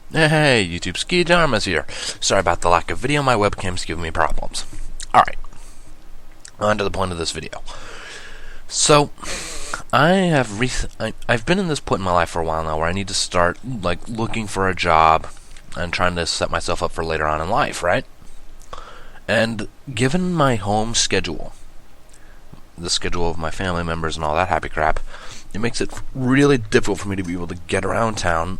Hey, YouTube, Skijaramaz here. Sorry about the lack of video, my webcam's giving me problems. Alright, on to the point of this video. So, I've been in this point in my life for a while now where I need to start, looking for a job and trying to set myself up for later on in life, right? And given my home schedule, the schedule of my family members and all that happy crap, it makes it really difficult for me to be able to get around town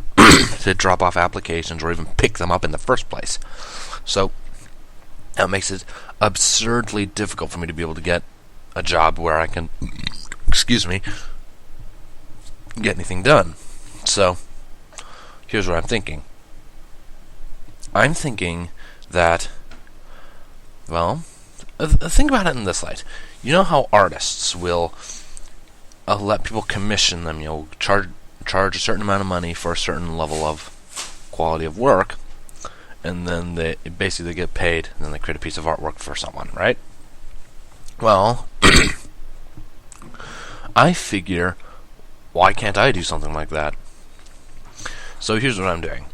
to drop off applications or even pick them up in the first place. So that makes it absurdly difficult for me to be able to get a job where I can, get anything done. So here's what I'm thinking. I'm thinking that, think about it in this light. You know how artists will let people commission them, charge a certain amount of money for a certain level of quality of work, and then they basically get paid, and then they create a piece of artwork for someone, right? Well, I figure, why can't I do something like that? So here's what I'm doing.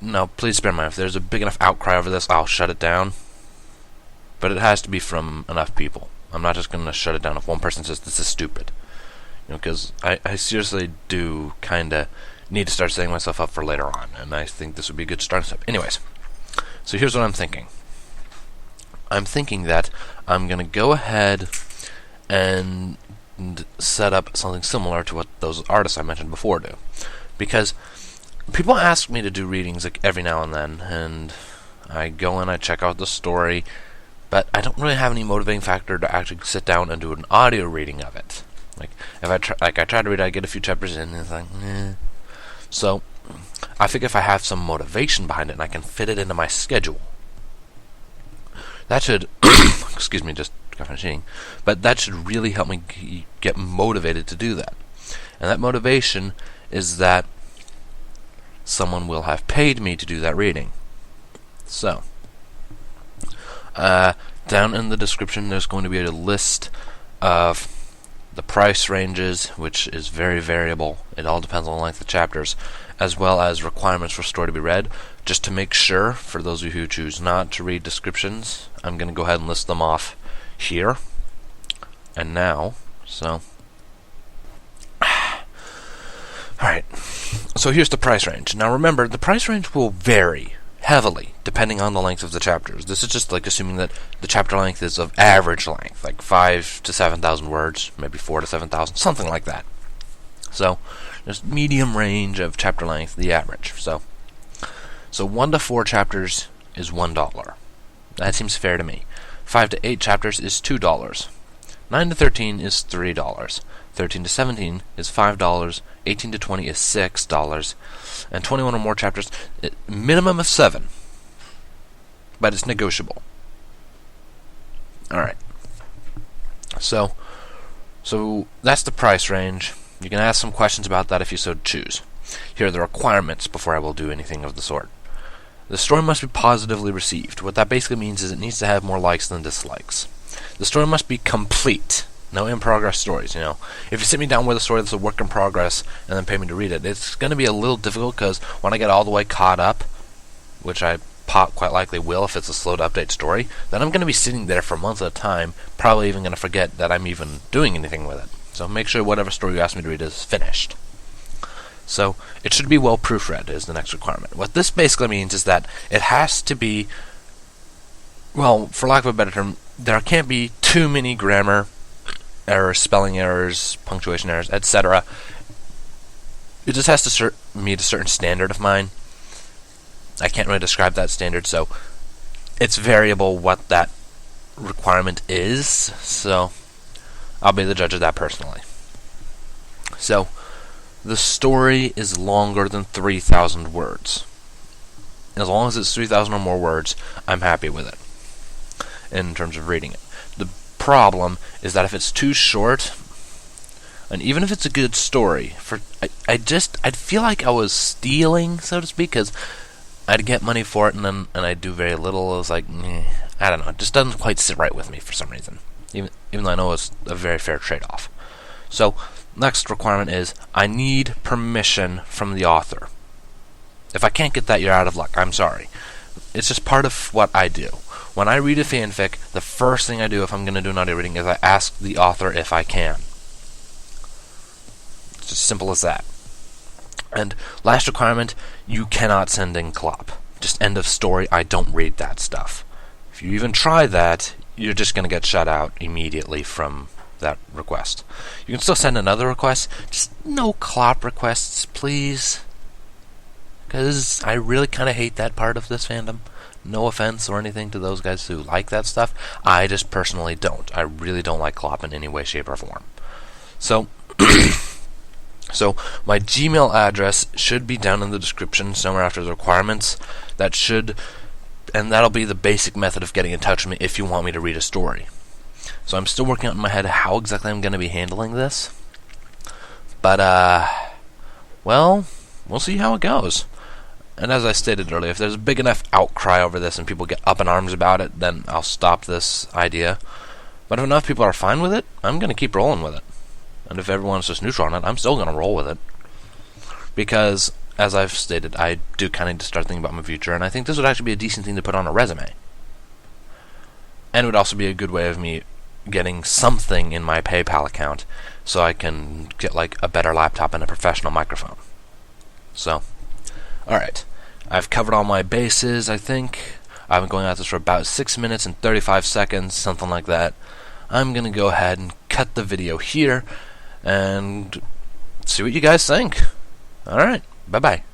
Now, please spare me. If there's a big enough outcry over this, I'll shut it down. But it has to be from enough people. I'm not just going to shut it down if one person says this is stupid. Because I seriously do kind of need to start setting myself up for later on, and I think this would be a good starting step. Anyways, so here's what I'm thinking. I'm thinking that I'm going to go ahead and set up something similar to what those artists I mentioned before do. Because people ask me to do readings every now and then, and I go in, I check out the story, but I don't really have any motivating factor to actually sit down and do an audio reading of it. If I try to read, I get a few chapters in, and it's like, eh. So I think if I have some motivation behind it and I can fit it into my schedule, that should, excuse me, just got finished eating, but that should really help me get motivated to do that. And that motivation is that someone will have paid me to do that reading. So, down in the description, there's going to be a list of the price ranges, which is very variable. It all depends on the length of chapters, as well as requirements for a story to be read. Just to make sure, for those of you who choose not to read descriptions, I'm going to go ahead and list them off here and now. So, alright. So here's the price range. Now remember, the price range will vary heavily depending on the length of the chapters. This is just assuming that the chapter length is of average length, 5,000 to 7,000 words, maybe 4,000 to 7,000, something like that. So there's medium range of chapter length, the average. So 1 to 4 chapters is $1. That seems fair to me. 5 to 8 chapters is $2. 9 to 13 is $3. 13 to 17 is $5, 18 to 20 is $6, and 21 or more chapters, minimum of 7, but it's negotiable. Alright, so that's the price range. You can ask some questions about that if you so choose. Here are the requirements before I will do anything of the sort. The story must be positively received. What that basically means is it needs to have more likes than dislikes. The story must be complete. No in-progress stories, If you sit me down with a story that's a work in progress and then pay me to read it, it's going to be a little difficult because when I get all the way caught up, which I quite likely will if it's a slow to update story, then I'm going to be sitting there for months at a time, probably even going to forget that I'm even doing anything with it. So make sure whatever story you ask me to read is finished. So it should be well proofread is the next requirement. What this basically means is that it has to be, for lack of a better term, there can't be too many grammar errors, spelling errors, punctuation errors, etc. It just has to meet a certain standard of mine. I can't really describe that standard, so it's variable what that requirement is, so I'll be the judge of that personally. So, the story is longer than 3,000 words. As long as it's 3,000 or more words, I'm happy with it in terms of reading it. The problem is that if it's too short, and even if it's a good story, I'd feel like I was stealing, so to speak, because I'd get money for it and I'd do very little. It was I don't know, it just doesn't quite sit right with me for some reason, even though I know it's a very fair trade-off. So, next requirement is I need permission from the author. If I can't get that, you're out of luck. I'm sorry. It's just part of what I do. When I read a fanfic, the first thing I do if I'm going to do an audio reading is I ask the author if I can. It's as simple as that. And last requirement, you cannot send in clop. Just end of story, I don't read that stuff. If you even try that, you're just going to get shut out immediately from that request. You can still send another request, just no clop requests, please. Because I really kind of hate that part of this fandom. No offense or anything to those guys who like that stuff. I just personally don't. I really don't like clop in any way, shape, or form. So, so my Gmail address should be down in the description somewhere after the requirements. And that'll be the basic method of getting in touch with me if you want me to read a story. So I'm still working out in my head how exactly I'm going to be handling this. But, well, we'll see how it goes. And as I stated earlier, if there's a big enough outcry over this and people get up in arms about it, then I'll stop this idea. But if enough people are fine with it, I'm going to keep rolling with it. And if everyone's just neutral on it, I'm still going to roll with it. Because, as I've stated, I do kind of need to start thinking about my future, and I think this would actually be a decent thing to put on a resume. And it would also be a good way of me getting something in my PayPal account so I can get like a better laptop and a professional microphone. So, alright. I've covered all my bases, I think. I've been going at this for about 6 minutes and 35 seconds, something like that. I'm going to go ahead and cut the video here and see what you guys think. Alright, bye-bye.